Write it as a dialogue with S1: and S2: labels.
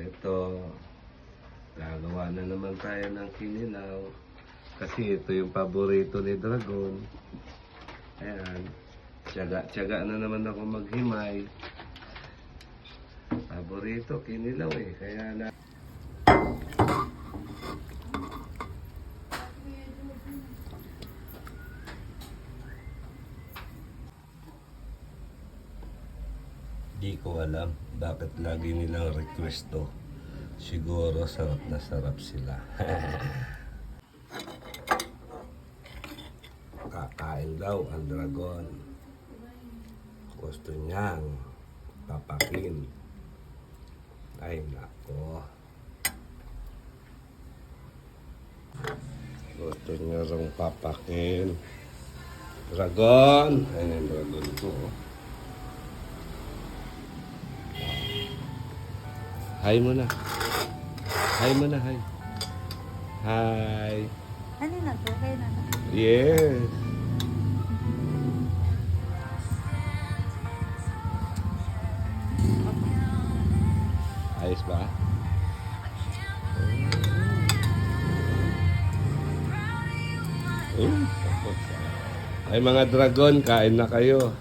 S1: Ito, gagawa na naman tayo ng kinilaw. Kasi ito yung paborito ni Dragon. Ayan. Tiyaga-tiyaga na naman ako maghimay. Paborito, kinilaw eh. Kaya na... Di ko alam bakit lagi nilang request to. Siguro sarap na sarap sila. Kakain daw ang Dragon. Gusto niyang papakin. Ay nako. Gusto niya rong papakin. Dragon! Ayun ang Dragon ko. Hi muna. Hi muna, hi. Hi.
S2: Ano na to? Kayo na na.
S1: Yes. Ayos ba? Ay mga Dragon, kain na kayo.